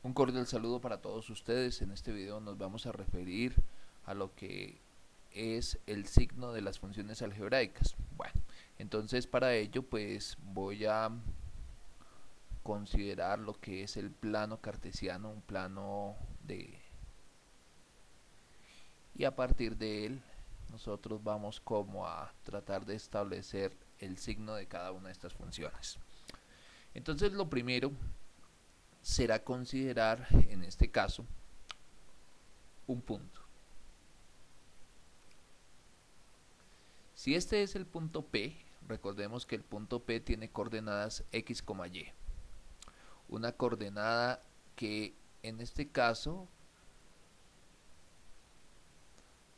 Un cordial saludo para todos ustedes. En este video nos vamos a referir a lo que es el signo de las funciones algebraicas. Bueno, entonces para ello pues voy a considerar lo que es el plano cartesiano, un plano de... y a partir de él nosotros vamos como a tratar de establecer el signo de cada una de estas funciones. Entonces lo primero será considerar en este caso un punto. Si este es el punto P, recordemos que el punto P tiene coordenadas x, y. Una coordenada que en este caso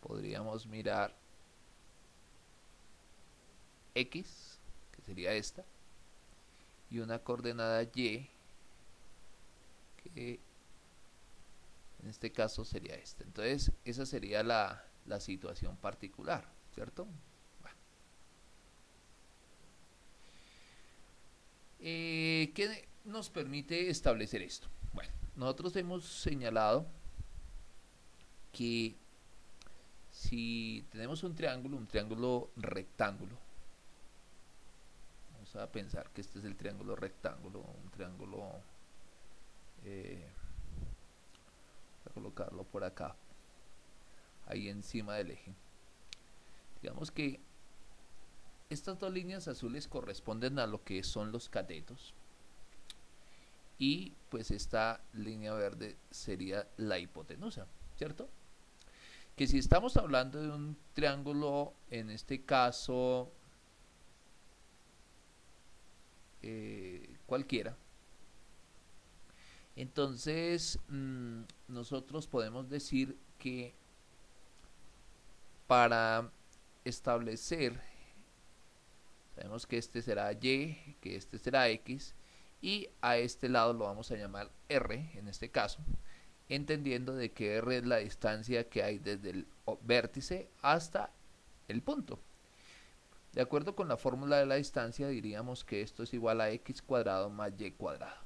podríamos mirar x, que sería esta, y una coordenada y, que en este caso sería esta. Entonces esa sería la situación particular, ¿cierto? Bueno. ¿Qué nos permite establecer esto? Bueno, nosotros hemos señalado que si tenemos un triángulo rectángulo, vamos a pensar que este es el triángulo rectángulo, un triángulo, voy a colocarlo por acá, ahí encima del eje. Digamos que estas dos líneas azules corresponden a lo que son los catetos y pues esta línea verde sería la hipotenusa, ¿cierto? Que si estamos hablando de un triángulo, en este caso cualquiera, entonces nosotros podemos decir que para establecer, sabemos que este será y, que este será x, y a este lado lo vamos a llamar r en este caso, entendiendo de que r es la distancia que hay desde el vértice hasta el punto. De acuerdo con la fórmula de la distancia, diríamos que esto es igual a x cuadrado más y cuadrado.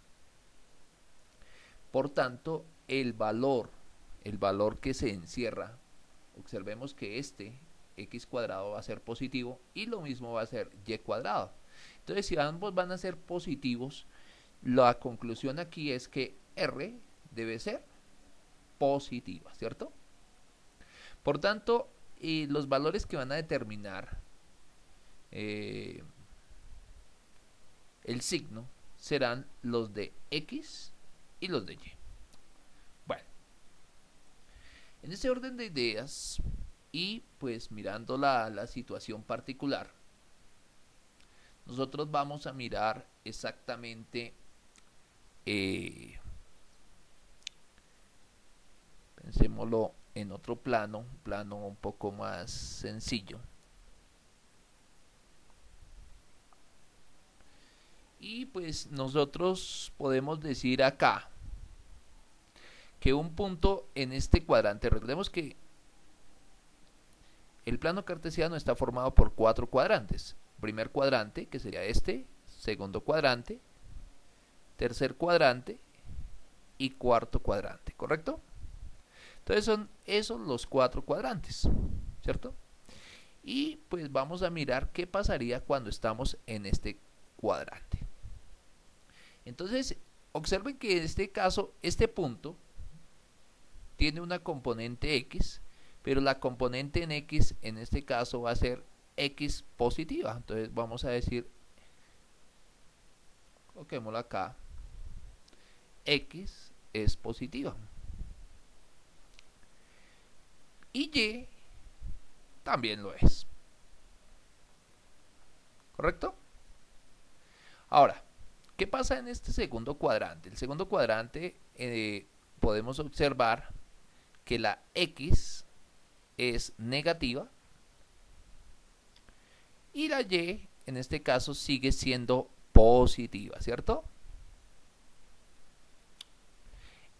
Por tanto, el valor que se encierra, observemos que este x cuadrado va a ser positivo y lo mismo va a ser y cuadrado. Entonces, si ambos van a ser positivos, la conclusión aquí es que r debe ser positiva, ¿cierto? Por tanto, los valores que van a determinar el signo serán los de x y los de y. Bueno, en este orden de ideas y pues mirando la situación particular, nosotros vamos a mirar exactamente pensémoslo en otro plano, un plano un poco más sencillo. Y pues nosotros podemos decir acá que un punto en este cuadrante, recordemos que el plano cartesiano está formado por 4 cuadrantes. Primer cuadrante, que sería este, segundo cuadrante, tercer cuadrante y cuarto cuadrante, ¿correcto? Entonces son esos los 4 cuadrantes, ¿cierto? Y pues vamos a mirar qué pasaría cuando estamos en este cuadrante. Entonces, observen que en este caso, este punto tiene una componente x, pero la componente en x en este caso va a ser x positiva. Entonces vamos a decir, coloquémoslo acá, x es positiva. Y y también lo es. ¿Correcto? Ahora, ¿qué pasa en este segundo cuadrante? El segundo cuadrante podemos observar que la x es negativa y la y en este caso sigue siendo positiva, ¿cierto?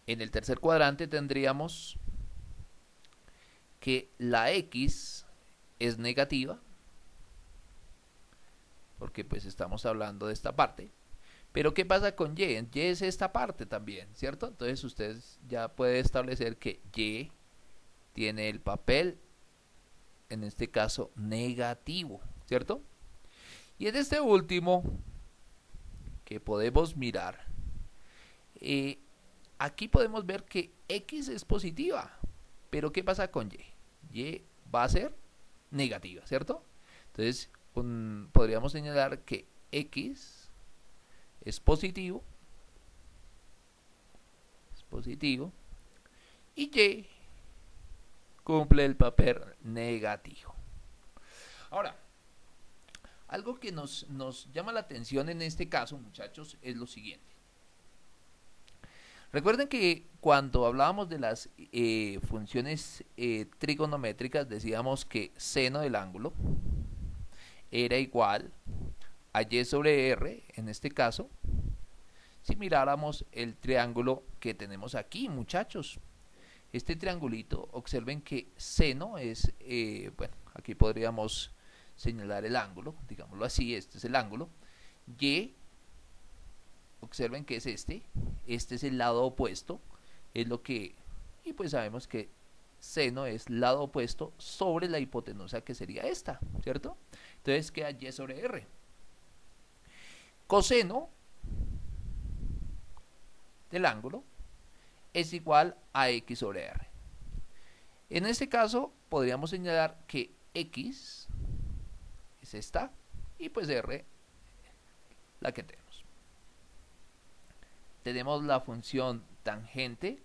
En el tercer cuadrante tendríamos que la x es negativa, porque pues estamos hablando de esta parte, Pero ¿qué pasa con y? Y es esta parte también, ¿cierto? Entonces usted ya puede establecer que y tiene el papel, en este caso, negativo, ¿cierto? Y en este último, que podemos mirar, aquí podemos ver que X es positiva. Pero ¿qué pasa con Y? Y va a ser negativa, ¿cierto? Entonces podríamos señalar que X es positivo y Y cumple el papel negativo. Ahora, algo que nos llama la atención en este caso, muchachos, es lo siguiente. Recuerden que cuando hablábamos de las funciones trigonométricas, decíamos que seno del ángulo era igual a y sobre r, en este caso, si miráramos el triángulo que tenemos aquí, muchachos. Este triangulito, observen que seno es, bueno, aquí podríamos señalar el ángulo, digámoslo así, este es el ángulo. Y, observen que es este es el lado opuesto, es lo que, y pues sabemos que seno es lado opuesto sobre la hipotenusa que sería esta, ¿cierto? Entonces queda y sobre r. Coseno del ángulo es igual a x sobre r. En este caso podríamos señalar que x es esta y pues r la que tenemos. Tenemos la función tangente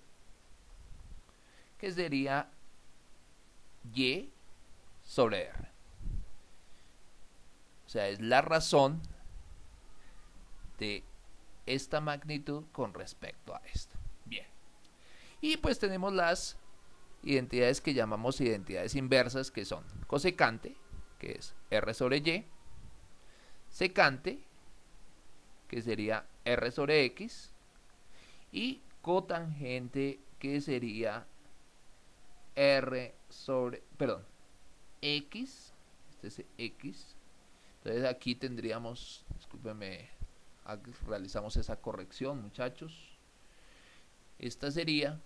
que sería y sobre r. O sea, es la razón de esta magnitud con respecto a esta. Bien. Y pues tenemos las identidades que llamamos identidades inversas, que son cosecante, que es r sobre y, secante, que sería r sobre x, y cotangente, que sería r sobre, perdón, x, este es x. Entonces aquí tendríamos, discúlpenme, realizamos esa corrección, muchachos. Esta sería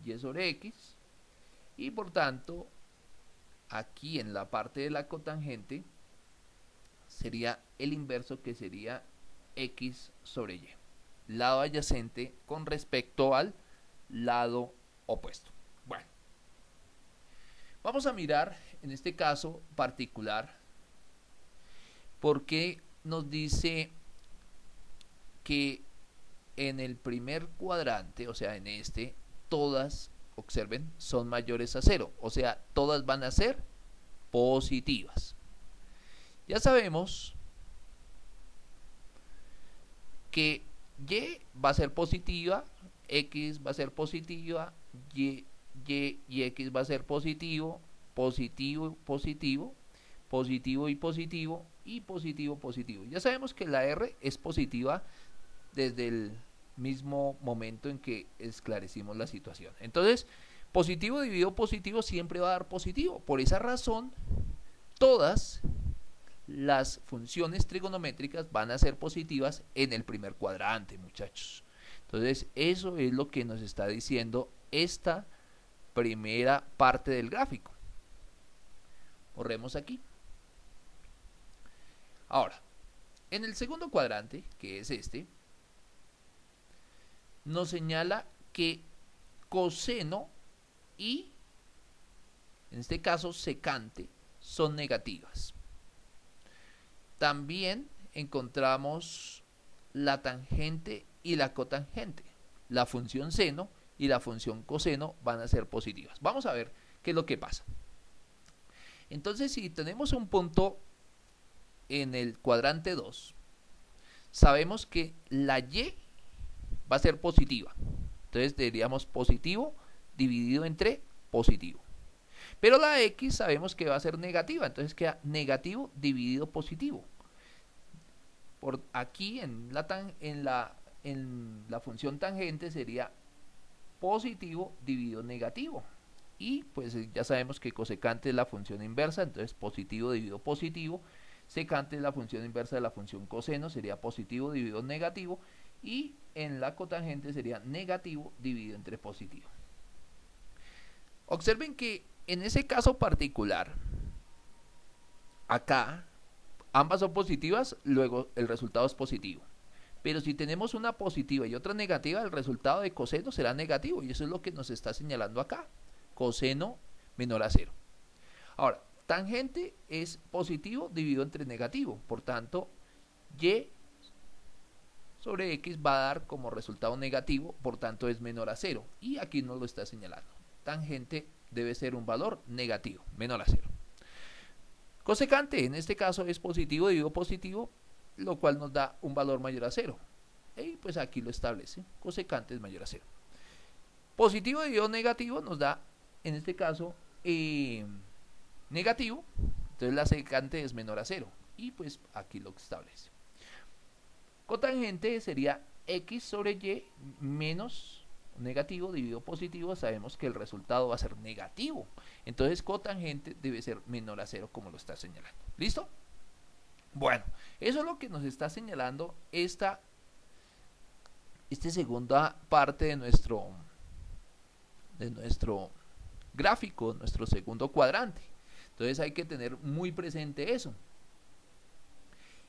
y sobre x, y por tanto aquí en la parte de la cotangente sería el inverso, que sería x sobre y, lado adyacente con respecto al lado opuesto. Bueno, vamos a mirar en este caso particular porque nos dice que en el primer cuadrante, o sea en este, todas, observen, son mayores a 0, o sea todas van a ser positivas. Ya sabemos que y va a ser positiva, x va a ser positiva, y x va a ser positivo, positivo, positivo, positivo y positivo, y positivo, positivo. Ya sabemos que la r es positiva desde el mismo momento en que esclarecimos la situación. Entonces, positivo dividido positivo siempre va a dar positivo. Por esa razón, todas las funciones trigonométricas van a ser positivas en el primer cuadrante, muchachos. Entonces, eso es lo que nos está diciendo esta primera parte del gráfico. Borremos aquí. Ahora, en el segundo cuadrante, que es este, nos señala que coseno y, en este caso, secante son negativas. También encontramos la tangente y la cotangente. La función seno y la función coseno van a ser positivas. Vamos a ver qué es lo que pasa. Entonces, si tenemos un punto en el cuadrante 2, sabemos que la y va a ser positiva. Entonces diríamos positivo dividido entre positivo. Pero la x sabemos que va a ser negativa, entonces queda negativo dividido positivo. Por aquí en la función tangente sería positivo dividido negativo. Y pues ya sabemos que cosecante es la función inversa, entonces positivo dividido positivo Secante es la función inversa de la función coseno, sería positivo dividido negativo, y en la cotangente sería negativo dividido entre positivo. Observen que en ese caso particular, acá ambas son positivas, luego el resultado es positivo. Pero si tenemos una positiva y otra negativa, el resultado de coseno será negativo, y eso es lo que nos está señalando acá. Coseno menor a 0. Ahora, tangente es positivo dividido entre negativo, por tanto, y sobre x va a dar como resultado negativo, por tanto es menor a 0, y aquí nos lo está señalando. Tangente debe ser un valor negativo, menor a 0. Cosecante en este caso es positivo dividido positivo, lo cual nos da un valor mayor a 0. Y pues aquí lo establece, cosecante es mayor a 0. Positivo dividido negativo nos da, en este caso, negativo, entonces la secante es menor a 0, y pues aquí lo establece. Cotangente sería x sobre y menos negativo dividido positivo, sabemos que el resultado va a ser negativo, entonces cotangente debe ser menor a 0 como lo está señalando. ¿Listo? Bueno, eso es lo que nos está señalando esta segunda parte de nuestro gráfico, nuestro segundo cuadrante. Entonces hay que tener muy presente eso.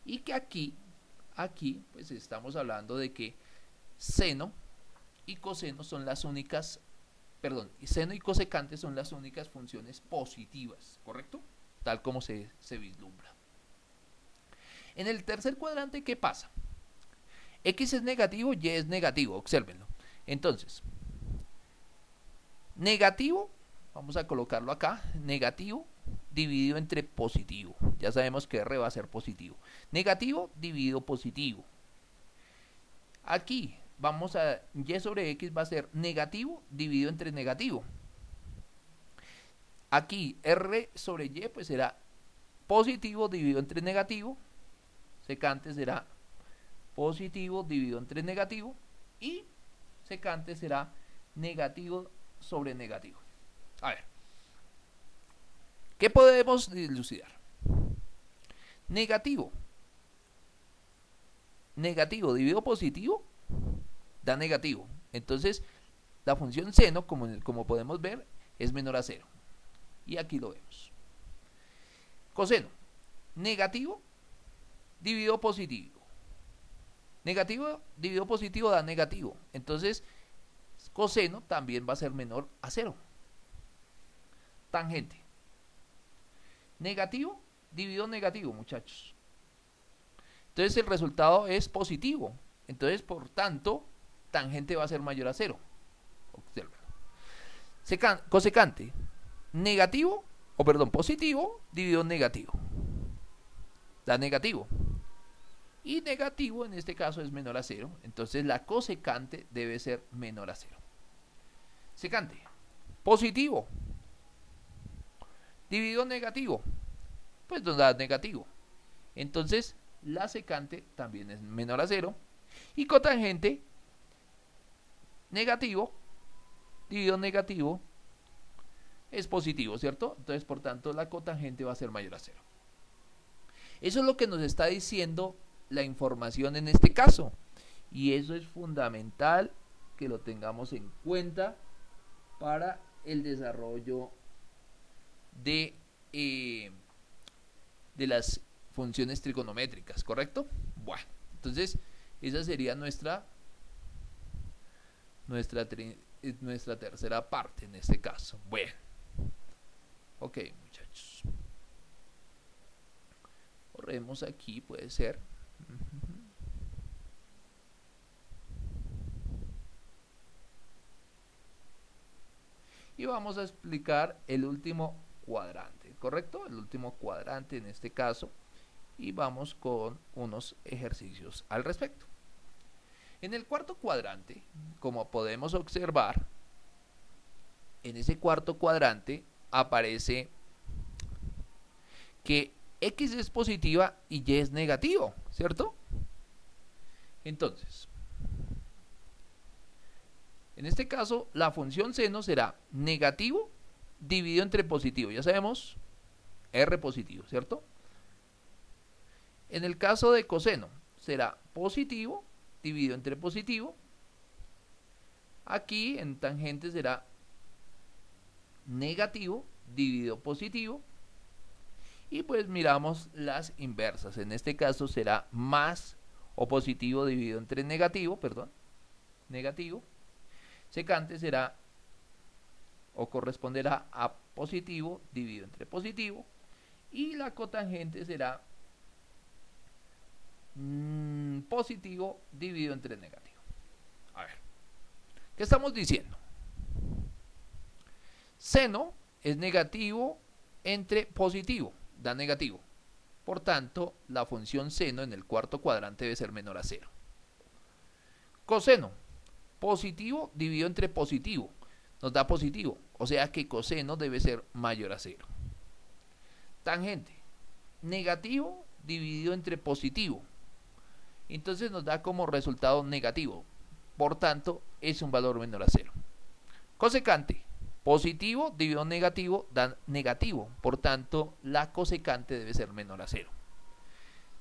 Y que aquí pues estamos hablando de que seno y coseno son las únicas, seno y cosecante son las únicas funciones positivas, ¿correcto? Tal como se vislumbra. En el tercer cuadrante, ¿qué pasa? X es negativo, Y es negativo, obsérvenlo. Entonces, negativo, vamos a colocarlo acá, negativo dividido entre positivo. Ya sabemos que R va a ser positivo. Negativo dividido positivo. Aquí vamos a, Y sobre X va a ser negativo dividido entre negativo. Aquí R sobre Y pues será positivo dividido entre negativo. Secante será positivo dividido entre negativo. Y secante será negativo sobre negativo. A ver, ¿qué podemos dilucidar? Negativo dividido positivo da negativo. Entonces, la función seno, como podemos ver, es menor a 0. Y aquí lo vemos. Coseno, negativo dividido positivo. Negativo dividido positivo da negativo. Entonces, coseno también va a ser menor a 0. Tangente. Negativo dividido negativo, muchachos. Entonces el resultado es positivo. Entonces, por tanto, tangente va a ser mayor a 0. Cosecante. Negativo, positivo dividido negativo. Da negativo. Y negativo en este caso es menor a 0. Entonces la cosecante debe ser menor a 0. Secante. Positivo dividido negativo, pues nos da negativo. Entonces la secante también es menor a 0. Y cotangente, negativo dividido negativo es positivo, ¿cierto? Entonces, por tanto, la cotangente va a ser mayor a 0. Eso es lo que nos está diciendo la información en este caso. Y eso es fundamental que lo tengamos en cuenta para el desarrollo de las funciones trigonométricas, ¿correcto? Bueno, entonces esa sería nuestra tercera parte en este caso. Bueno, ok, muchachos, corremos aquí, puede ser. Y vamos a explicar el último cuadrante, ¿correcto? El último cuadrante en este caso, y vamos con unos ejercicios al respecto. En el cuarto cuadrante, como podemos observar, en ese cuarto cuadrante aparece que X es positiva y Y es negativo, ¿cierto? Entonces, en este caso, la función seno será negativo dividido entre positivo. Ya sabemos, R positivo, ¿cierto? En el caso de coseno, será positivo dividido entre positivo. Aquí en tangente será negativo dividido positivo. Y pues miramos las inversas. En este caso será más o positivo dividido entre negativo, negativo. Secante será o corresponderá a positivo dividido entre positivo. Y la cotangente será positivo dividido entre negativo. A ver, ¿qué estamos diciendo? Seno es negativo entre positivo, da negativo. Por tanto, la función seno en el cuarto cuadrante debe ser menor a 0. Coseno, positivo dividido entre positivo, nos da positivo, o sea que coseno debe ser mayor a 0. Tangente, negativo dividido entre positivo, entonces nos da como resultado negativo, por tanto es un valor menor a 0. Cosecante, positivo dividido negativo da negativo, por tanto la cosecante debe ser menor a 0.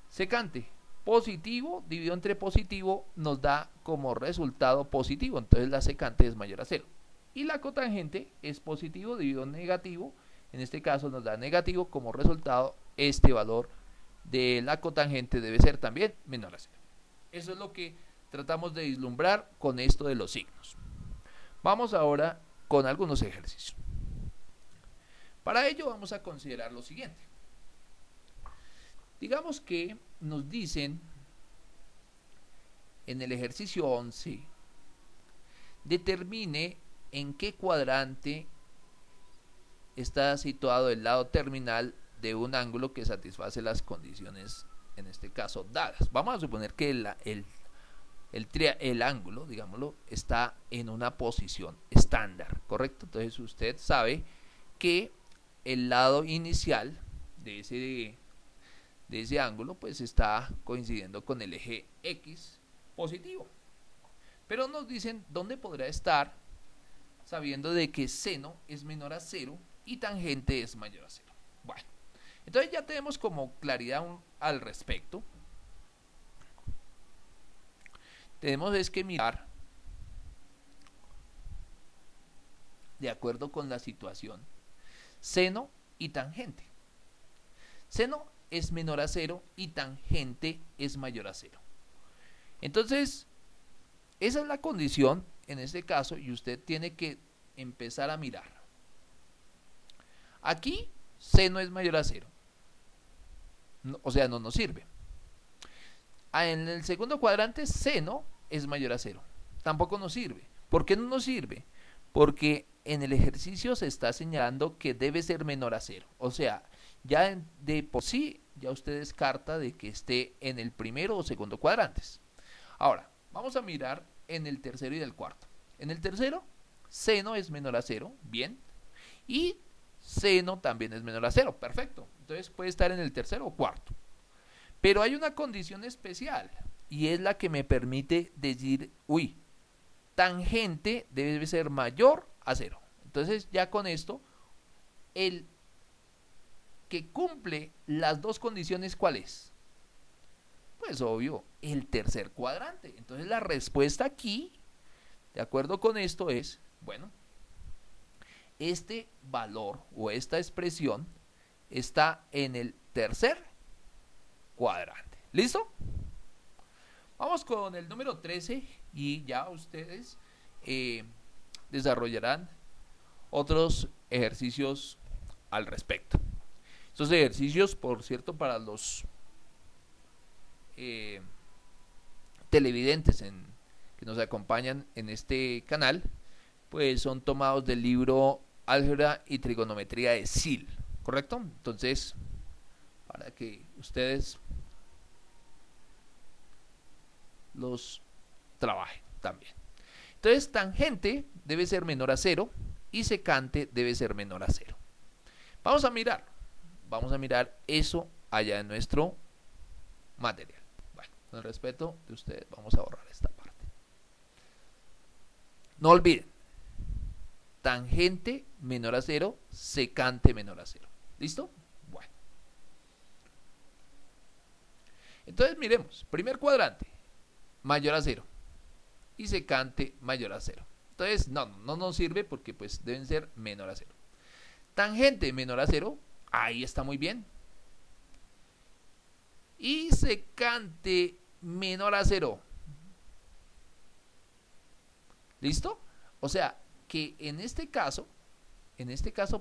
Secante, positivo dividido entre positivo nos da como resultado positivo, entonces la secante es mayor a 0. Y la cotangente es positivo dividido negativo, en este caso nos da negativo, como resultado este valor de la cotangente debe ser también menor a 0. Eso es lo que tratamos de vislumbrar con esto de los signos. Vamos ahora con algunos ejercicios. Para ello vamos a considerar lo siguiente. Digamos que nos dicen en el ejercicio 11, determine en qué cuadrante está situado el lado terminal de un ángulo que satisface las condiciones, en este caso, dadas. Vamos a suponer que el ángulo, digámoslo, está en una posición estándar, ¿correcto? Entonces usted sabe que el lado inicial de ese ángulo pues está coincidiendo con el eje X positivo. Pero nos dicen dónde podrá estar, sabiendo de que seno es menor a 0 y tangente es mayor a 0. Bueno, entonces ya tenemos como claridad al respecto. Tenemos es que mirar de acuerdo con la situación seno y tangente. Seno es menor a 0 y tangente es mayor a 0. Entonces, esa es la condición en este caso y usted tiene que empezar a mirar. Aquí seno es mayor a 0. O sea, no nos sirve. En el segundo cuadrante seno es mayor a 0. Tampoco nos sirve. ¿Por qué no nos sirve? Porque en el ejercicio se está señalando que debe ser menor a 0. O sea, ya de por sí ya usted descarta de que esté en el primero o segundo cuadrantes. Ahora, vamos a mirar en el tercero y el cuarto. En el tercero, seno es menor a 0, bien. Y seno también es menor a 0, perfecto. Entonces puede estar en el tercero o cuarto. Pero hay una condición especial y es la que me permite decir, uy, tangente debe ser mayor a 0. Entonces ya con esto, el que cumple las dos condiciones, ¿cuál es? Pues obvio, el tercer cuadrante. Entonces la respuesta aquí, de acuerdo con esto, es, bueno, este valor o esta expresión está en el tercer cuadrante. ¿Listo? Vamos con el número 13 y ya ustedes desarrollarán otros ejercicios al respecto. Estos ejercicios, por cierto, para los televidentes que nos acompañan en este canal, pues son tomados del libro Álgebra y Trigonometría de SIL, ¿correcto? Entonces, para que ustedes los trabajen también. Entonces, tangente debe ser menor a 0 y secante debe ser menor a 0. Vamos a mirar eso allá en nuestro material. Bueno, con el respeto de ustedes, vamos a borrar esta parte. No olviden, tangente menor a 0, secante menor a 0. ¿Listo? Bueno. Entonces miremos, primer cuadrante, mayor a 0. Y secante mayor a 0. Entonces no nos sirve porque pues deben ser menor a 0. Tangente menor a 0, ahí está muy bien. Y secante menor a 0. ¿Listo? O sea que en este caso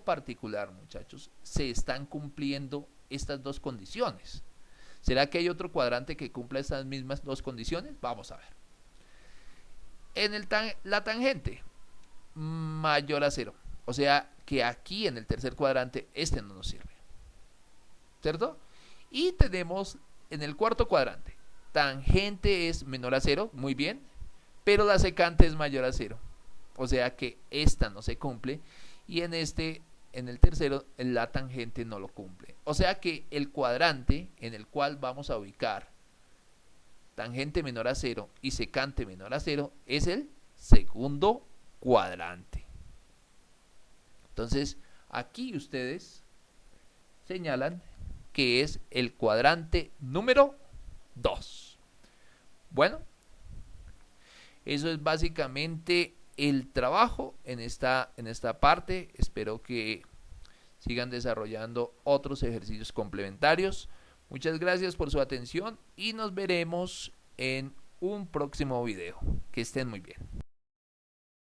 particular, muchachos, se están cumpliendo estas dos condiciones. ¿Será que hay otro cuadrante que cumpla estas mismas dos condiciones? Vamos a ver. En la tangente mayor a 0. O sea que aquí en el tercer cuadrante este no nos sirve. ¿Cierto? Y tenemos en el cuarto cuadrante. Tangente es menor a 0, muy bien. Pero la secante es mayor a 0. O sea que esta no se cumple. Y en el tercero, la tangente no lo cumple. O sea que el cuadrante en el cual vamos a ubicar tangente menor a 0 y secante menor a 0 es el segundo cuadrante. Entonces, aquí ustedes señalan que es el cuadrante número 2. Bueno, eso es básicamente el trabajo en esta parte. Espero que sigan desarrollando otros ejercicios complementarios. Muchas gracias por su atención y nos veremos en un próximo video. Que estén muy bien.